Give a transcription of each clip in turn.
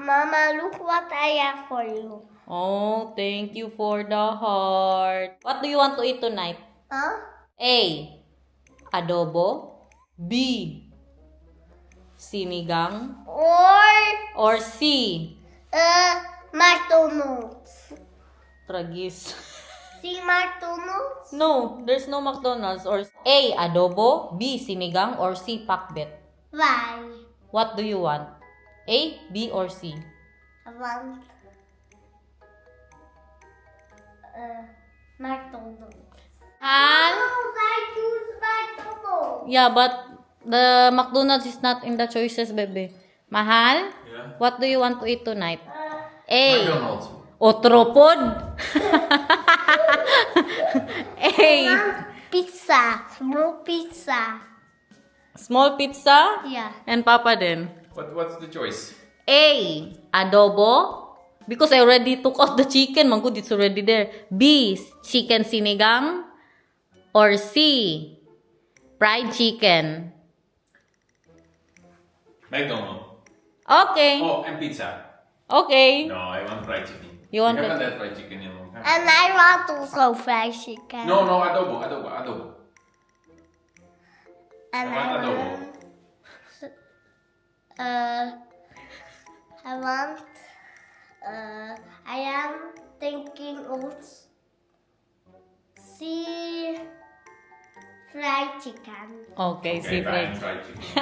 Mama, look what I have for you. Oh, thank you for the heart. What do you want to eat tonight? Huh? A. Adobo. B. Sinigang. Or C. McDonald's. Tragis. See McDonald's? No, there's no McDonald's. Or A. Adobo. B. Sinigang. Or C. Pakbet. Why? What do you want? A, B, or C? I want McDonald's. Han? I choose McDonald's. Yeah, but the McDonald's is not in the choices, baby. Mahal? Yeah. What do you want to eat tonight? A. McDonald's. Otropod? A. Pizza. Small pizza. Small pizza? Yeah. And Papa then? What's the choice? A. Adobo. Because I already took out the chicken. Manggod, it's already there. B. Chicken sinigang. Or C. Fried chicken. McDonald's. Okay. Oh, and pizza. Okay. No, I want fried chicken. You want haven't fried had fried chicken in a long time. And I want also fried chicken. No, adobo. And I want adobo. I am thinking of see fried chicken. Okay, see fine, fried. fried chicken.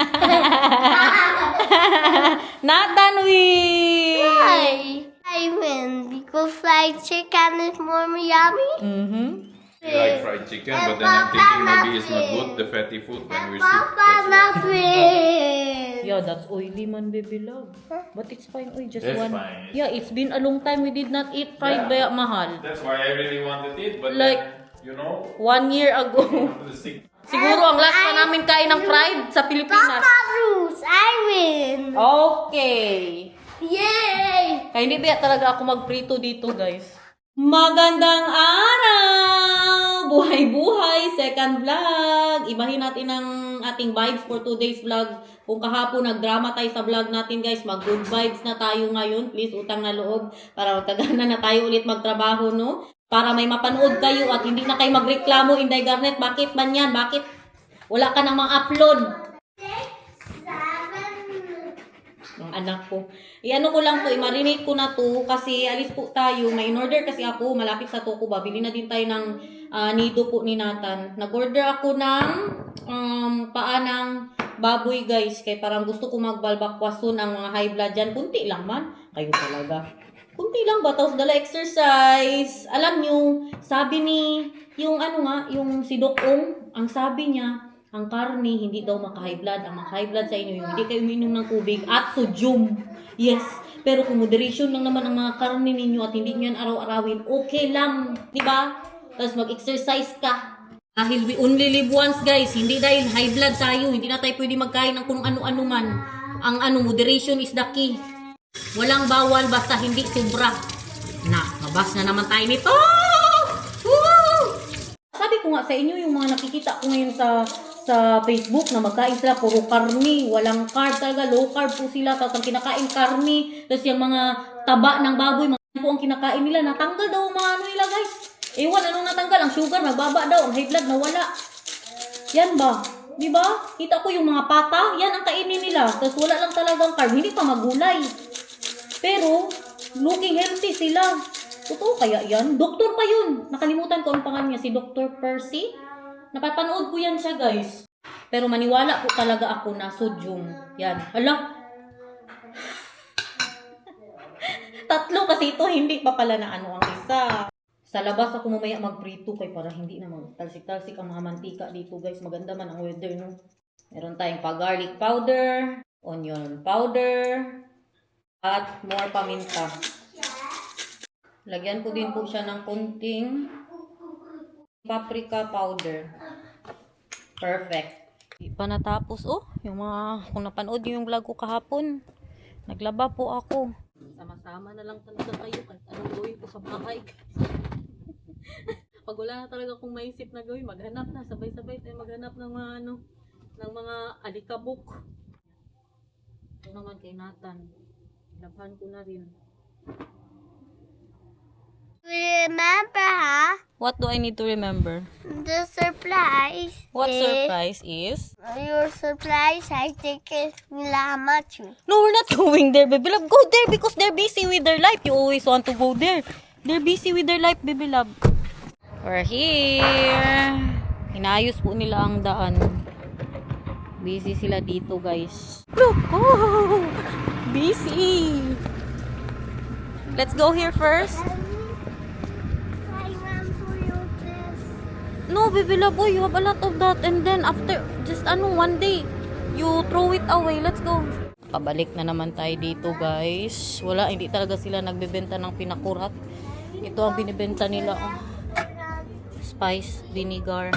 Not done with. Why? I win because fried chicken is more yummy. Mm-hmm. You like fried chicken, but then I'm thinking maybe it's not good, the fatty food when And we Papa sit. not win. Yeah, that's oily man, baby love. But it's fine. Oy, just That's one. fine. Yeah, it's been a long time we did not eat fried Yeah. baya mahal. That's why I really wanted it, but Like- then, you know, 1 year ago. after the stick. Siguro ang last na namin kain ng fried sa Pilipinas. Papa lose. I win. Okay. Yay! Kaya hindi ba talaga ako magprito dito, guys. Magandang araw! Buhay-buhay, second vlog. Ibahin natin ang ating vibes for today's vlog. Kung kahapon nagdrama tayo sa vlog natin, guys, mag-good vibes na tayo ngayon. Please, utang na loob para magkagana na tayo ulit magtrabaho, no? Para may mapanood kayo at hindi na kayo magreklamo, Inday Garnet. Bakit man yan? Bakit wala ka nang mga upload? Ang anak ko. I-ano ko lang to, i-marinate ko na to kasi alis po tayo. May in-order kasi ako, malapit sa Toko ba. Bili na din tayo ng nido po ni Nathan. Nag-order ako ng paa ng baboy, guys. Kaya parang gusto ko magbalbakwason ang mga high blood dyan. Kunti lang man. Kayo talaga. Kunti lang ba? Tapos dala exercise. Alam nyo, sabi ni, yung ano nga, yung si Doc Ong, ang sabi niya, ang karne, hindi daw maka-high blood. Ang maka-high blood sa inyo, yung hindi kayo uminom ng tubig at sodium. Yes. Pero kung moderation lang naman ang mga karne ninyo at hindi nyo yan araw-arawin, okay lang. Diba? Tapos mag-exercise ka. Dahil we only live once, guys. Hindi dahil high blood tayo. Hindi na tayo pwede magkain ng kung ano-ano man. Ang moderation is the key. Walang bawal basta hindi sobra. Na, mabas na naman tayo nito. Woo! Sabi ko nga sa inyo, yung mga nakikita ko ngayon sa Facebook na magkain sila puro karni, walang carb talaga, low carb po sila, tapos ang kinakain karni, tapos yung mga taba ng baboy, mga po ang kinakain nila, natanggal daw ang mga ano nila, guys. Ewan, anong natanggal? Ang sugar, nagbaba daw, ang high blood, nawala. Yan ba? Di ba? Kita ko yung mga pata, yan ang kainin nila, tapos wala lang talagang carb, hindi pa magulay. Pero, looking healthy sila. Totoo kaya yan? Doktor pa yun. Nakalimutan ko ang pangalan niya, si Dr. Percy. Napapanood ko yan siya, guys. Pero maniwala po talaga ako na sodium. Yan. Hala. Tatlo kasi ito, hindi pa pala na ano ang isa. Sa labas ako mamaya magprito kay para hindi na talsik-talsik ang mga mantika dito, guys. Maganda man ang weather, no? Meron tayong pa-garlic powder, onion powder, at more paminta. Lagyan ko din po siya ng kunting paprika powder. Perfect. Di pa natapos, oh. Yung mga, kung napanood yung vlog ko kahapon, naglaba po ako. Sama-sama na lang talaga kayo kahit anong gawin ko sa bahay. Pag wala na talaga akong maisip na gawin, maghanap na. Sabay-sabay tayo maghanap ng mga ano, ng mga alikabok. Ito naman kay Nathan. Labhan ko na rin. Remember, huh? What do I need to remember? The surprise. What is- surprise is? Your surprise, I think, is Milamachu. No, we're not going there, baby love. Go there because they're busy with their life. You always want to go there. They're busy with their life, baby love. We're here. Inayos po nila ang daan. Busy sila dito, guys. Look! Oh! Busy! Let's go here first. I want to use this. No, baby love, boy, you have a lot of that. And then after, just one day, you throw it away. Let's go. Pabalik na naman tayo dito, guys. Wala, hindi talaga sila nagbebenta ng pinakurat. Ito ang binibenta nila. Oh. Spice vinegar.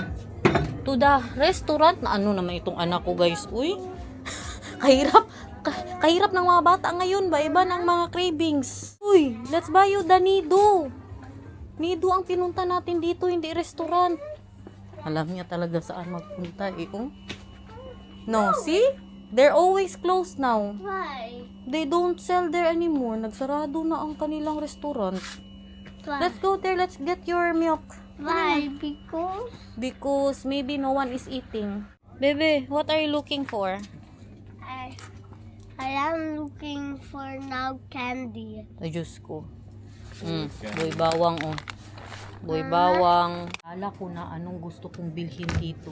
To the restaurant. Na ano naman itong anak ko, guys. Uy, kahirap. Kahirap ng mga bata ngayon ba? Iba ng mga cravings. Uy, let's buy you the Nido. Nido ang pinunta natin dito, hindi restaurant. Alam niya talaga saan magpunta eh. Oh. No, see? They're always closed now. Why? They don't sell there anymore. Nagsarado na ang kanilang restaurant. Why? Let's go there. Let's get your milk. Why? Because Because maybe no one is eating. Bebe, what are you looking for? I am looking for now candy. Ay, Diyos ko. Boy bawang, oh. Boy bawang. Ala ko na anong gusto kong bilhin dito.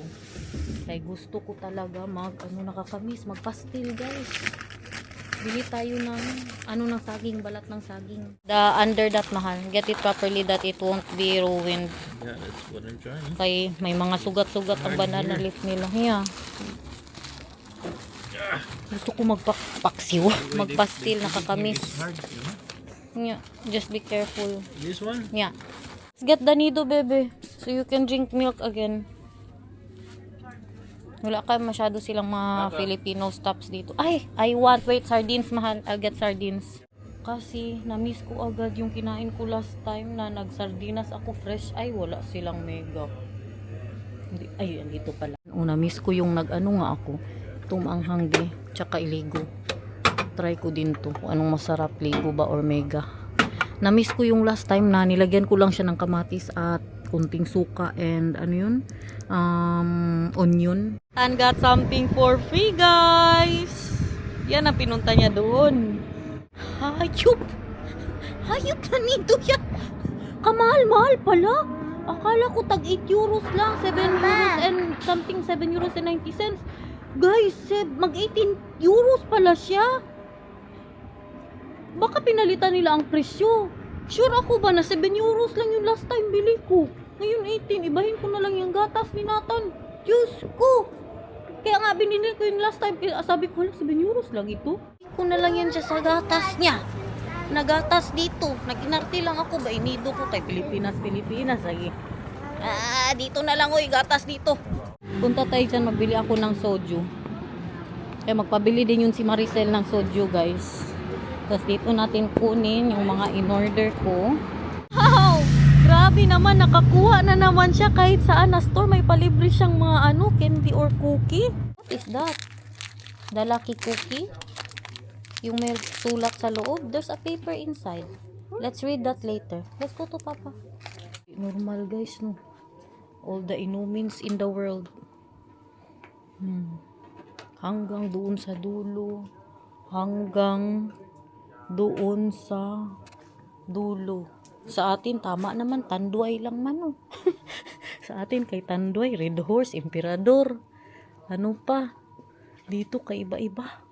Kaya gusto ko talaga nakakamis, magpastil, guys. Bili tayo ng, ng saging, balat ng saging. The under that, mahal. Get it properly that it won't be ruined. Yeah, that's what I'm trying. Kay may mga sugat-sugat ang banana leaf nila. Yeah. Gusto ko magpaksiw. Magpastil, nakakamis. It's hard, you know? Yeah. Just be careful. This one? Yeah. Let's get the Nido, baby. So you can drink milk again. Wala ka masyado silang mga Filipino stops dito. Ay, wait, sardines, mahal. I'll get sardines. Kasi, na-miss ko agad yung kinain ko last time na nagsardinas ako fresh. Ay, wala silang mega. Ay, andito pala. Na-miss ko yung nga ako. Tumanghang di, tsaka iligo. Try ko din to. Kung anong masarap, ligo ba or mega. Na-miss ko yung last time na nilagyan ko lang siya ng kamatis at kunting suka and onion. And got something for free, guys. Yan ang pinunta niya doon. Hayop! Hayop na nito yan! Kamahal-mahal pala! Akala ko tag 8 euros lang. 7 euros and something, 7 euros and 90 cents. Guys, mag 18 euros pala siya. Baka pinalitan nila ang presyo. Sure ako ba na 7 euros lang yung last time bili ko. Ngayon 18, ibahin ko na lang yung gatas ni Nathan. Diyos ko! Kaya nga binili ko yung last time. Sabi ko, 7 euros lang ito. Ko na lang yan siya sa gatas niya. Nagatas dito. Nag-inarte lang ako ba? Inido ko kay Pilipinas. Lagi. Dito na lang oy, gatas dito. Punta tayo dyan, magbili ako ng soju. Kaya magpabili din yun si Maricel ng soju, guys. Tapos dito natin kunin yung mga in-order ko. Wow! Grabe naman, nakakuha na naman siya kahit saan na store. May palibre siyang mga candy or cookie. What is that? The lucky cookie? Yung may sulat sa loob. There's a paper inside. Let's read that later. Let's go to Papa. Normal, guys, no? All the inumins in the world. Hanggang doon sa dulo. Hanggang doon sa dulo. Sa atin, tama naman, Tanduay lang man, oh. Sa atin, kay Tanduay, Red Horse, Emperador. Ano pa? Dito, kay iba-iba.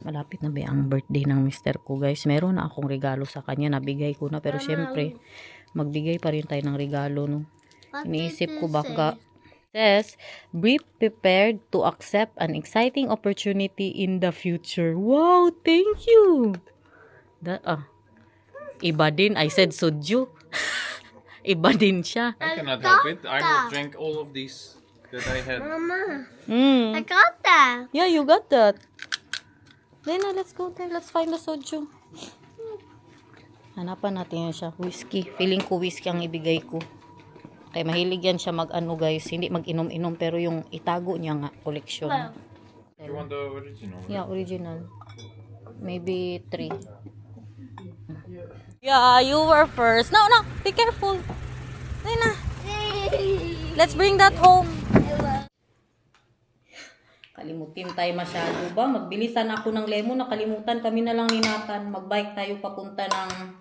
Malapit na ba ang birthday ng mister ko, guys? Meron na akong regalo sa kanya, nabigay ko na. Pero syempre, magbigay pa rin tayo ng regalo, no? Iniisip ko baka says, be prepared to accept an exciting opportunity in the future. Wow, thank you. Iba din. I said soju. Iba din siya. I cannot help it. I will drink all of these that I had. Mama, I got that. Yeah, you got that. Then let's go there. Let's find the soju. Hanapan natin yan siya. Whiskey. Feeling ko whiskey ang ibigay ko. Kaya mahilig yan siya guys. Hindi mag-inom-inom pero yung itago niya nga, collection. Wow. You want the original? Yeah, original. Maybe 3. Yeah, you were first. No, no. Be careful. Nina. Let's bring that home. Kalimutin tayo masyado ba? Magbilisan ako ng lemon. Nakalimutan kami na lang ni Nathan. Magbike tayo papunta ng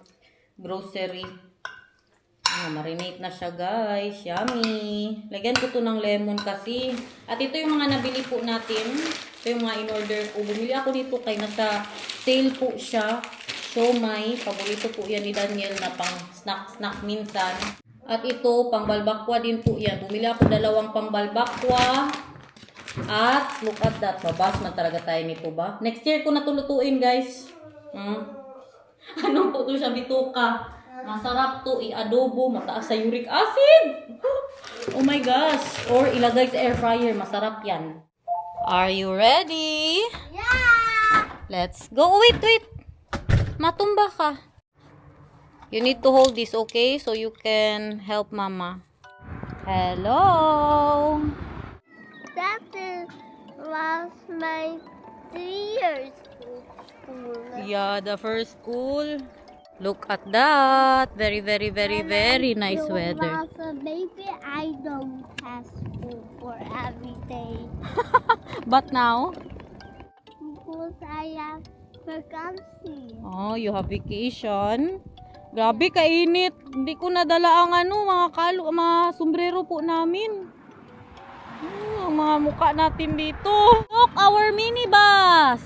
grocery. Marinate na siya guys. Yummy. Lagyan ko to ng lemon kasi. At ito yung mga nabili po natin. Ito yung mga in-order ko. Bumili ako dito kay nasa sale po siya. Siomai. Paborito po yan ni Daniel na pang snack minsan. At ito, pang balbakwa din po yan. Bumili ako 2 pang balbakwa. At look at that. Mabas man talaga tayo nito ba? Next year ko na tulutuin guys. Ano po to siya? Bituka. Masarap to. I-adobo. Mataas sa uric acid. Oh my gosh. Or ilagay sa air fryer. Masarap yan. Are you ready? Yeah! Let's go. Oh, wait. Matumba ka. You need to hold this, okay? So you can help mama. Hello. That was my 3 years school. Yeah, the first school. Look at that. Very nice weather. Maybe I don't have school for every day. But now? Because I have vacancy. Oh, you have vacation. Grabe kainit. Hindi ko nadala ang mga sombrero po namin. Ang mga mukha natin dito. Look, our minibus.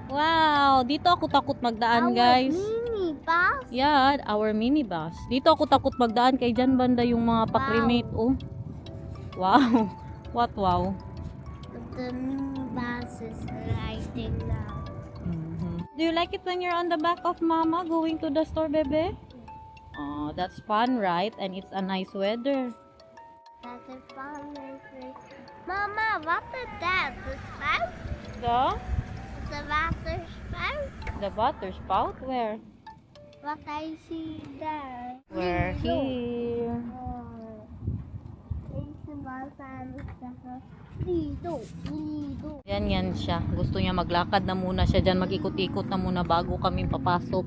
Wow, dito ako takot magdaan, guys. Minibus? Yeah, our minibus. Dito ako takot magdaan kay dyan banda yung mga pakrimate, oh. Wow. What wow? The minibus is riding now. Do you like it when you're on the back of mama going to the store, bebe? Oh, that's fun, right? And it's a nice weather. That's a fun. Mama, what is that? The spout? The water spout? The water spout? Where? What I see there? We're here. Dito. Yan siya. Gusto niya maglakad na muna siya dyan. Mag-ikot-ikot na muna bago kami papasok.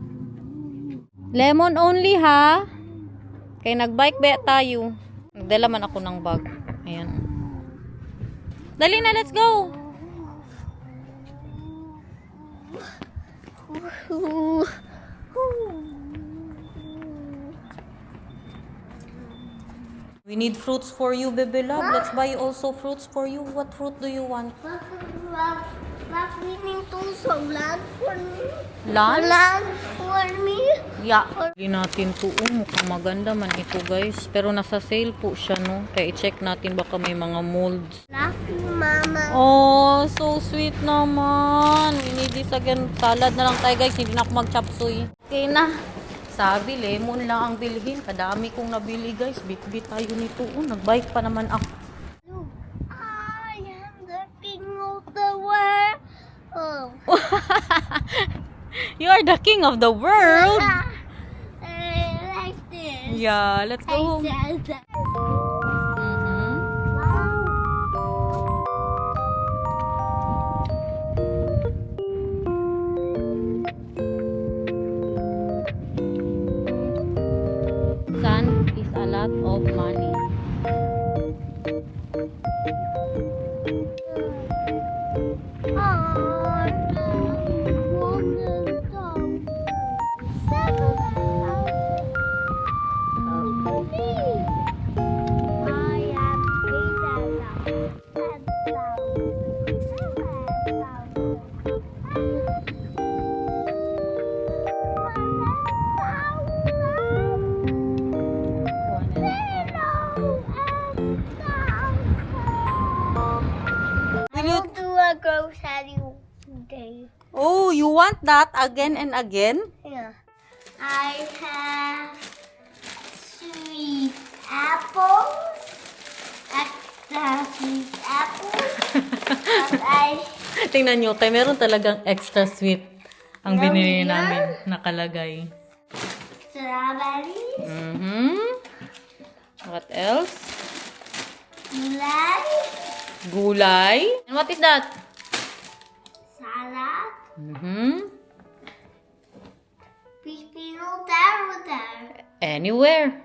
Lemon only, ha? Kaya nag-bike ba tayo? Nagdala man ako ng bag. Ayan. Dali na, let's go! We need fruits for you, baby love. Let's buy also fruits for you. What fruit do you want? What we need to so land for me? Lunch? Land for me? Yeah. Hindi natin to. Mukhang maganda man ito, guys. Pero nasa sale po siya, no? Kaya i-check natin baka may mga molds. Love you, Mama. Oh, so sweet naman. We need this again. Salad na lang tayo, guys. Hindi na ako mag-chapsuy. Okay na. Sabi, lemon lang ang bilhin. Kadami kong nabili, guys. Bit-bit tayo nito. Nag-bike pa naman ako. I am the king of the world. Oh. You are the king of the world. Like this. Yeah, let's go home. I said that. Mhm. Sand is a lot of money. Grocery day. Oh, you want that again and again? Yeah. I have sweet apples. Extra sweet apples. And Tingnan nyo, tayo meron talagang extra sweet ang binili Yum, yum. namin nakalagay. strawberries. What else? Gulay. Gulay. And what is that? Salad. Peeping out there or there? Anywhere.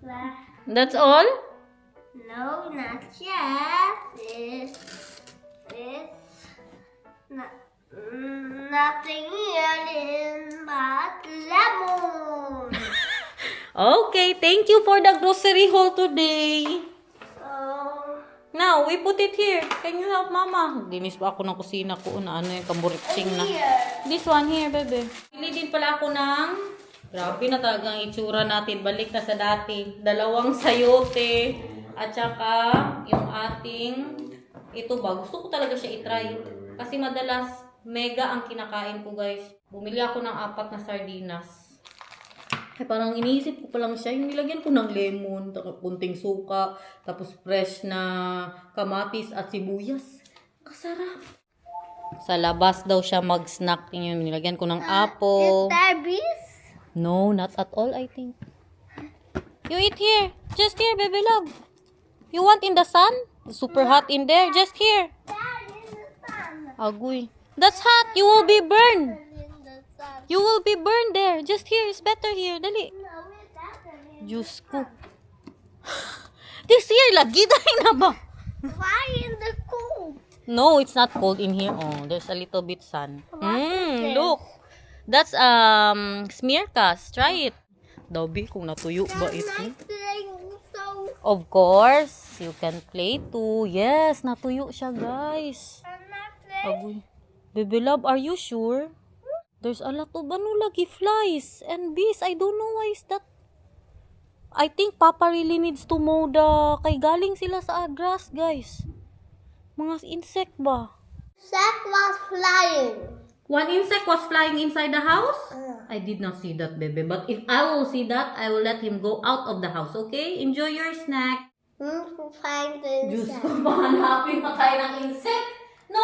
Where? That's all? No, not yet. It's not, nothing here in but lemon. Okay, thank you for the grocery haul today. So, Now, we put it here. Can you help mama? Dinis pa ako ng kusina ko na ano yung kamuritsing na. here. This one here, bebe. Pili din pala ako ng... Grabe na talagang itsura natin. Balik na sa dati. 2 sayote. At saka yung ating... Ito ba? Gusto ko talaga siya itry. Kasi madalas mega ang kinakain ko, guys. Bumili ako ng 4 na sardinas. Ay, parang iniisip ko pa lang siya. Yung nilagyan ko ng lemon, kunting suka, tapos fresh na kamatis at sibuyas. Kasarap. Sa labas daw siya mag-snack. Yung nilagyan ko ng apple. Is there bees? No, not at all, I think. You eat here. Just here, baby love. You want in the sun? Super hot in there. Just here. Dad, in the sun. Agoy. That's hot. You will be burned. In the sun. You will be burned there. Just here. It's better here. Dali. No, it's better in Diyos ko. This here, lagi tayo na ba? Why in the cold? No, it's not cold in here. Oh, there's a little bit sun. What is this? Look. That's smear cast. Try it. Dabi kung natuyo ba That's ito? my thing. So, Of course, you can play too. Yes, natuyo siya, guys. I'm not playing. Agoy. Baby love, are you sure? There's a lot of lagi flies and bees. I don't know why is that. I think Papa really needs to mow the... Kay galing sila sa grass, guys. Mga insect ba? Sack was flying. One insect was flying inside the house? Uh. I did not see that, baby. But if I will see that, I will let him go out of the house, okay? Enjoy your snack. Find the Diyos insect. ko, pahanapin pa tayo ng insect? No!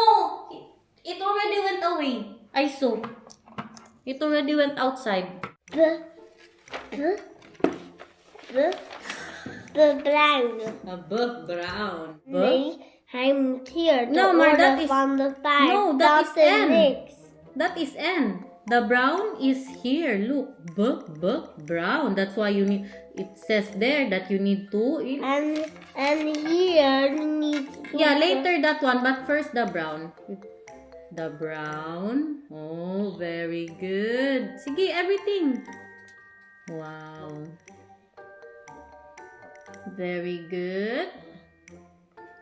It already went away. I saw. It already went outside. The brown. A brown. Me, I'm here. No, Mar, that is- from the side. No, that is That's the N. mix. That is N. The brown is here. Look, brown. That's why you need. It says there that you need to. And here needs. Yeah, later that one, but first the brown. The brown. Oh, very good. Sige, everything. Wow. Very good.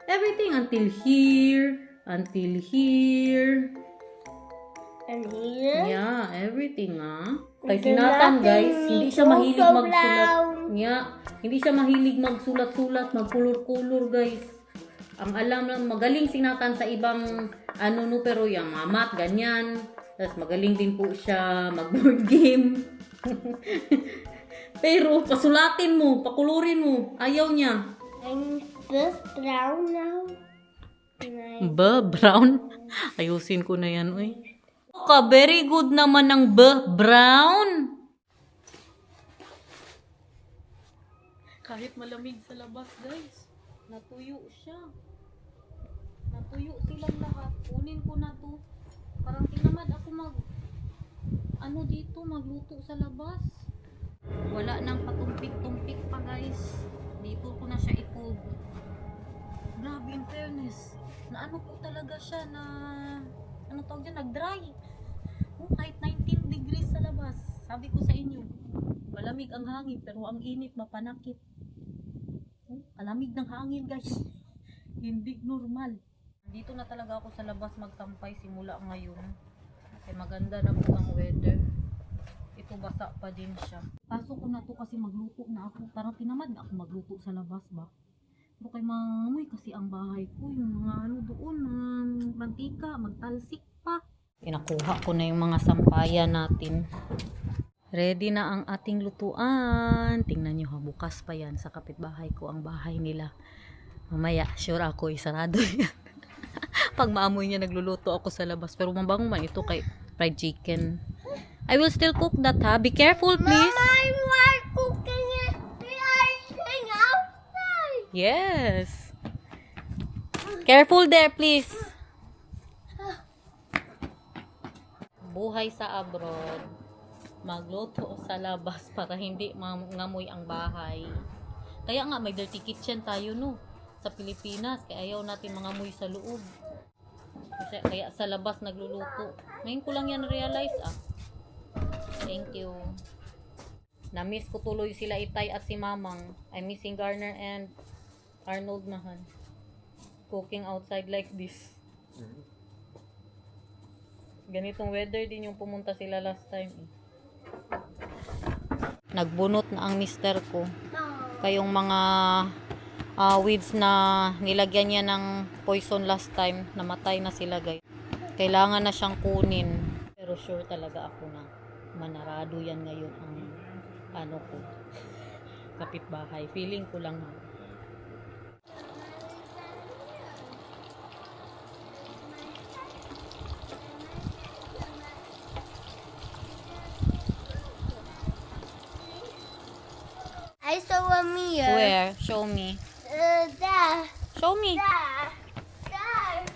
Everything until here. Until here. And here. Yeah, everything Kay The sinatan, guys, Latin hindi is siya mahilig also magsulat. brown. Yeah, hindi siya mahilig magsulat-sulat, magkulur-kulur, guys. Ang alam lang, magaling sinatan sa ibang pero yung mamat, ganyan. Tapos magaling din po siya mag-board game. Pero pasulatin mo, pakulurin mo, ayaw niya. I'm this brown now. Brown? Ayusin ko na yan, uy. Very good naman ng brown. Kahit malamig sa labas, guys. Natuyo siya. Natuyo silang lahat. Kunin ko na to. Parang tinamad ako magluto sa labas. Wala nang patumpik-tumpik pa, guys. Dito ko na siya i-fold. Grabe, in fairness. Na ano po talaga siya na tawag dyan, nag-dry. Kahit 19 degrees sa labas. Sabi ko sa inyo, malamig ang hangin pero ang init mapanakit. Alamig ng hangin, guys. Hindi normal. Dito na talaga ako sa labas magsampay simula ngayon. Kasi maganda na po ang weather. Ito basa pa din siya. Pasok ko na to kasi magluto na ako. Parang tinamad na ako magluto sa labas ba. Pero kay mangamoy kasi ang bahay ko. Yung mga doon, mga mantika, magtalsik pa. Pinakuha ko na yung mga sampayan natin. Ready na ang ating lutuan. Tingnan nyo ha, bukas pa yan sa kapitbahay ko ang bahay nila. Mamaya, sure ako, isarado yan. Pag maamoy niya, nagluluto ako sa labas. Pero mabango man ito kay fried chicken. I will still cook that ha. Be careful, please. Mama, I'm cooking it. I'm outside. Yes. Careful there, please. buhay sa abroad, magluto sa labas para hindi mangamoy ang bahay. Kaya nga may dirty kitchen tayo no sa Pilipinas, kaya ayaw natin mangamoy sa loob. Kaya sa labas nagluluto. Ngayon ko lang yan realize Thank you. Na-miss ko tuloy sila Itay at si Mamang. I'm missing Garner and Arnold Mahal. Cooking outside like this. Ganitong weather din yung pumunta sila last time. Nagbunot na ang mister ko. Kayong mga weeds na nilagyan niya ng poison last time, namatay na sila guys. Kailangan na siyang kunin. Pero sure talaga ako na manarado yan ngayon ang ko kapitbahay. Feeling ko lang ha. I saw a mirror. Where? Show me. There. Show me. There.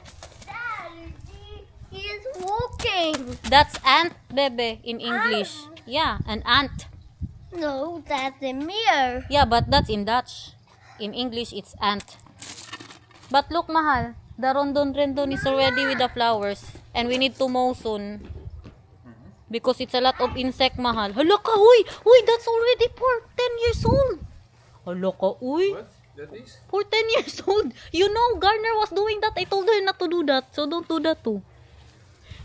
He is walking. That's ant, bebe, in English. Yeah, an ant. No, that's a mirror. Yeah, but that's in Dutch. In English, it's ant. But look, Mahal, the rondon is already with the flowers. And we need to mow soon. Because it's a lot of insect, Mahal. Hala ka, uy! Uy, that's already for 10 years old. Hala ka, uy! What? That is? For 10 years old. You know, Garner was doing that. I told her not to do that. So don't do that too.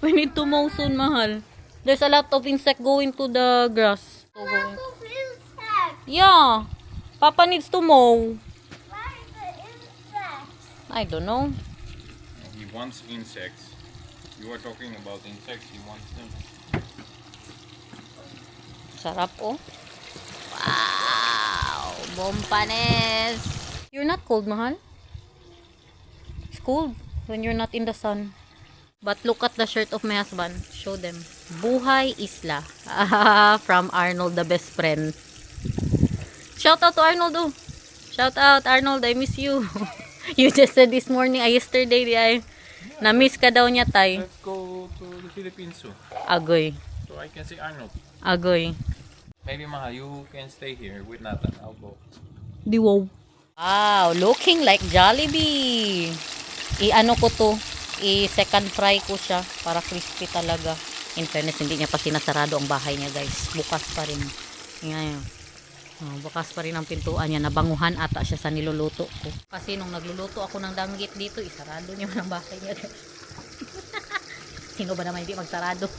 We need to mow soon, Mahal. There's a lot of insect going to the grass. So going. Yeah. Papa needs to mow. Why the insects? I don't know. He wants insects. You are talking about insects. He wants them. Sarap, oh. Wow! Bompanes! You're not cold, Mahal? It's cold when you're not in the sun. But look at the shirt of my husband. Show them. Buhay Isla. From Arnold, the best friend. Shout out to Arnold, oh. Shout out, Arnold. I miss you. You just said this morning, yesterday, na-miss ka daw niya, Tay. Let's go to the Philippines soon. Agoy. So I can see Arnold. Agoy. Maybe Mahal, you can stay here with Nathan. I'll go. Wow. Wow, looking like Jollibee. I-ano ko to, i-second fry ko siya para crispy talaga. In fairness, hindi niya pa sinasarado ang bahay niya, guys. Bukas pa rin. Ngayon. Oh, bukas pa rin ang pintuan niya. Nabanguhan ata siya sa niluluto ko. Kasi nung nagluluto ako ng danggit dito, isarado niya ang bahay niya. Sino ba naman hindi magsarado?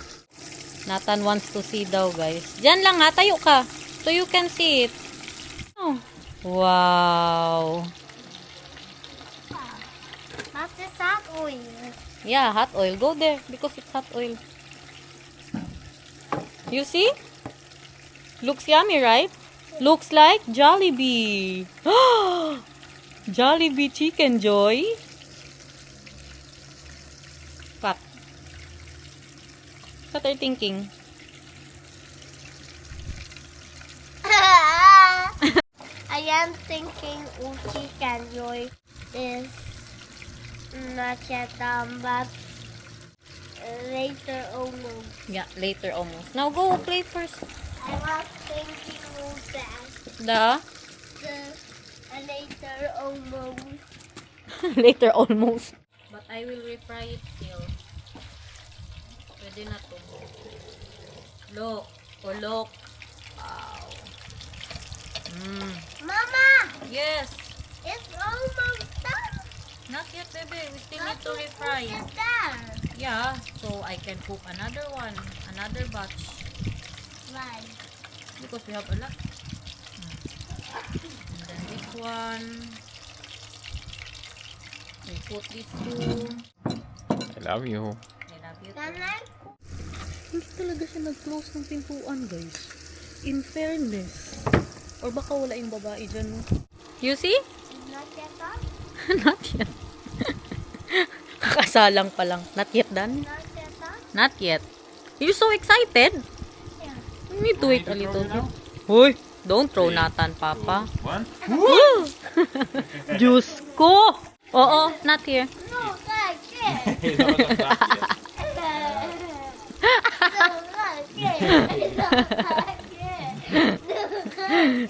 Nathan wants to see daw, guys. Diyan lang ha, tayo ka. So you can see it. Oh. Wow. That's the hot oil. Yeah, hot oil. Go there because it's hot oil. You see? Looks yummy, right? Looks like Jollibee. Jollibee chicken, Joy. What are you thinking? I am thinking Uchi and Joy is not yet done, but later almost. Yeah, later almost. Now go play first. I was thinking of that. Later almost. Later almost. But I will refry it still. Pwede na to. Look. Oh, look. Wow. Mama, Yes. it's almost done. Not yet, baby. We still need to refry. It's done. Yeah. So I can cook another one. Another batch. Why? Because we have a lot. And then this one. We put these two. I love you. I love you Can too. I? Hindi talaga siya nag-close ng pintuan, guys. In fairness. Or baka wala yung babae dyan, no? You see? Not yet done. Not yet. Kakasalang pa lang. Not yet done? Not yet done. Not yet. You're so excited. Yeah. You need to wait a Need to little throw bit. it Hoy! Don't throw Nathan, Papa. 1. Diyos ko! Oo, not here. No, like it. He knows I'm not yet.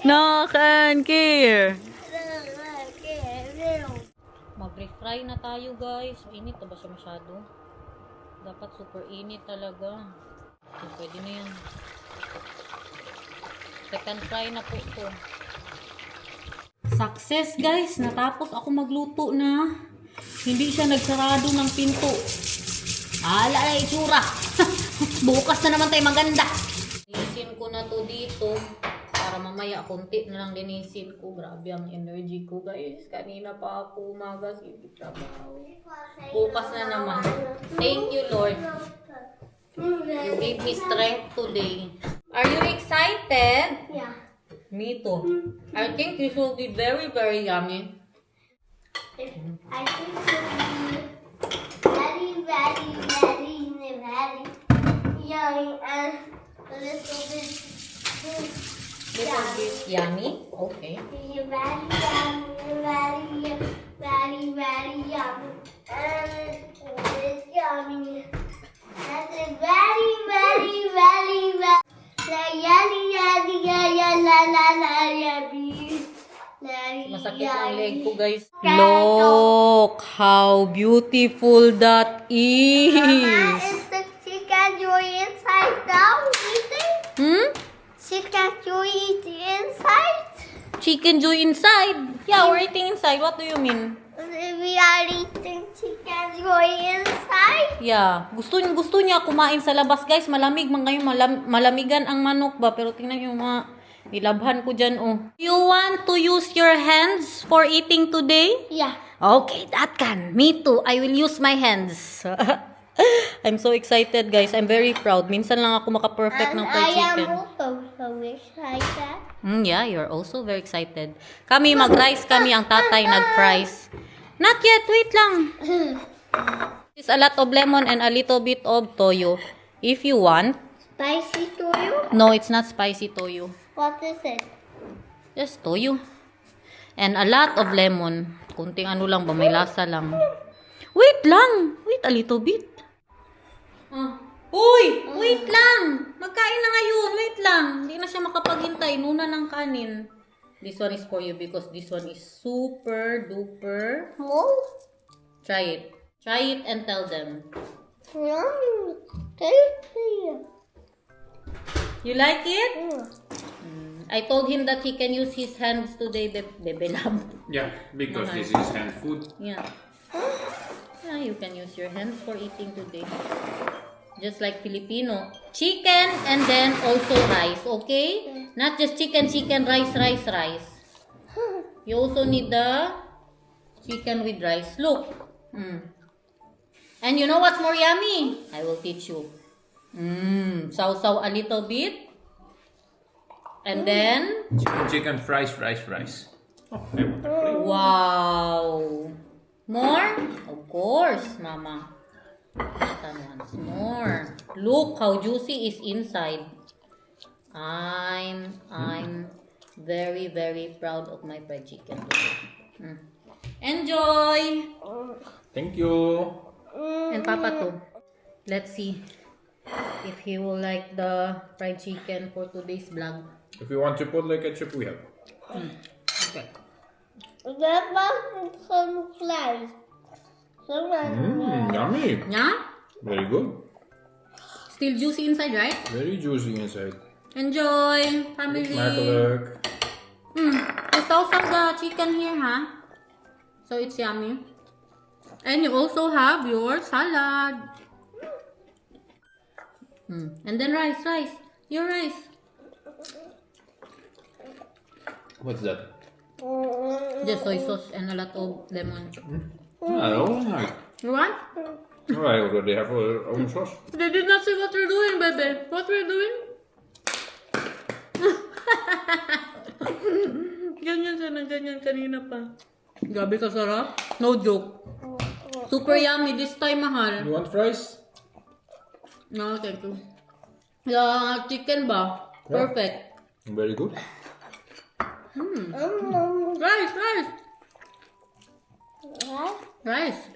Knock and care. Mag-refry na tayo guys. Init na ba siya masyado? Dapat super init talaga. So, pwede na yan. Second fry na po ito. Success guys! Natapos ako magluto na. Hindi siya nagsarado ng pinto. Ala na itsura. Bukas na naman tayo maganda. Linisin ko na to dito. Para mamaya konti na lang linisin ko. Grabe ang energy ko guys. Kanina pa ako umaga. Sige trabaho. Bukas na naman. Thank you Lord. You gave me strength today. Are you excited? Yeah. Me too. I think this will be very, very yummy. I think it will be very yummy and a little bit Little bit yummy. Okay. very yummy. And it's yummy. And it's very Masakit ang leg ko guys. Look how beautiful that is. Mama, is the chicken joy inside now eating? Chicken joy eating inside? Chicken joy inside. Yeah, we're eating inside. What do you mean? We are eating chicken joy inside? Yeah. Gusto niya kumain sa labas guys. Malamig man ngayon. Malamigan ang manok ba? Pero tingnan yung mga ilabhan ko dyan oh. You want to use your hands for eating today? Yeah. Okay, that can. Me too. I will use my hands. I'm so excited guys. I'm very proud. Minsan lang ako maka-perfect ng fried chicken. I am also so excited. Yeah, you're also very excited. Kami mag-rice kami. Ang tatay nag-fries. Not yet. Wait lang. It's a lot of lemon and a little bit of toyo. If you want. Spicy toyo? No, it's not spicy toyo. What is it? Just toyo. And a lot of lemon. Kunting ano lang ba, may lasa lang. Wait lang. Wait a little bit. Uy! Wait lang. Magkain na ngayon. Wait lang. Hindi na siya makapaghintay. Nuna ng kanin. This one is for you because this one is super duper. Oh? Try it. Try it and tell them. Yummy. Tasty. You like it? Mm. I told him that he can use his hands today, Bebe Lab. Yeah, because this is hand food. Yeah. Yeah, you can use your hands for eating today. Just like Filipino. Chicken and then also rice, okay? Not just chicken, rice. You also need the chicken with rice. Look. And you know what's more yummy? I will teach you. Sausaw a little bit. And then, Chicken fries. Oh, I want to play. wow. More? Of course, Mama. That once more. Look how juicy is inside. I'm very, very proud of my fried chicken today. Enjoy! Thank you. And Papa too. Let's see if he will like the fried chicken for today's vlog. If you want Chipotle ketchup, we have. Okay. That was some flies. Yummy. Yeah? Very good. Still juicy inside, right? Very juicy inside. Enjoy, family. Smakelijk. There's also the chicken here, huh? So it's yummy. And you also have your salad. And then rice. Your rice. What's that? Just soy sauce and a lot of lemon. Ah, that was nice. You want? Oh, I already have our own sauce. They did not see what we're doing, baby. What we're doing? Ganyan siya ng ganyan kanina pa. Gabi ka sarap. No joke. Super yummy this time, mahal. You want fries? No, thank you. The chicken ba? Yeah. Perfect. Very good. Rice. What? Rice.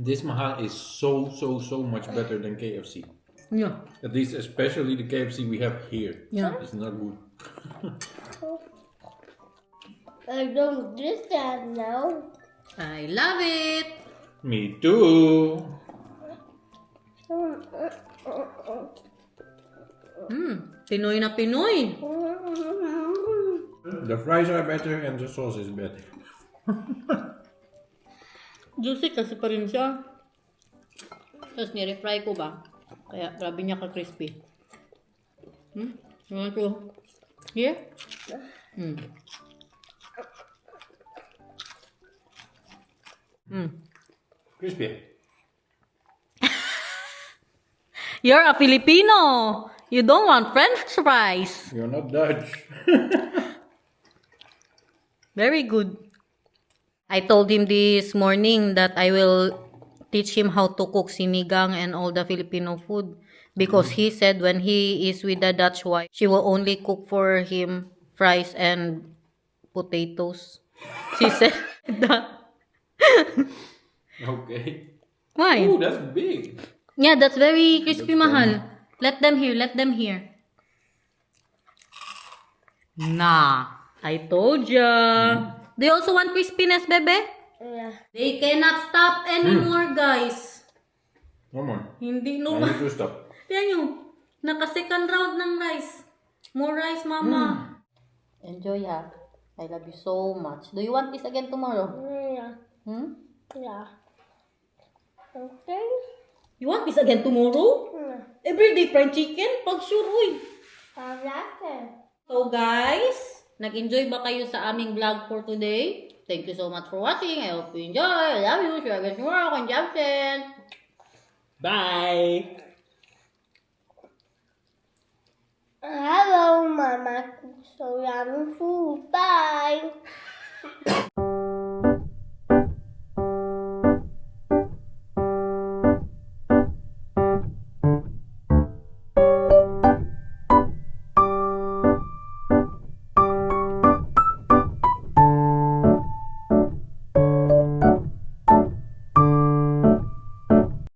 This mahal is so much better than KFC. Yeah. At least especially the KFC we have here. Yeah. It's not good. I don't get that now. I love it. Me too. Pinoy na Pinoy. The fries are better and the sauce is better. Juicy kasi pa rin siya. Tapos nire-fry ko ba? Kaya grabe niya ka-crispy. You want to? Here? Crispy. You're a Filipino. You don't want French fries. You're not Dutch. Very good. I told him this morning that I will teach him how to cook sinigang and all the Filipino food. Because he said when he is with the Dutch wife, she will only cook for him fries and potatoes. She said that. Okay. Why? Oh, that's big. Yeah, that's very crispy, mahal. Let them hear. Let them hear. Nah, I told ya. Do you also want crispiness, bebe? Yeah. They cannot stop anymore, guys. One more. Hindi I no. need to stop. Tingnan nyo. Naka-second round ng rice. More rice, mama. Enjoy, ha. I love you so much. Do you want this again tomorrow? Yeah. Yeah. Okay. You want this again tomorrow? Yeah. Everyday fried chicken? Pag sure, uy. I like it. So guys, nag-enjoy ba kayo sa aming vlog for today? Thank you so much for watching. I hope you enjoy. I love you. Share guys more. Ako yung Jamsen. Bye! Hello, Mama. So yummy food. Bye.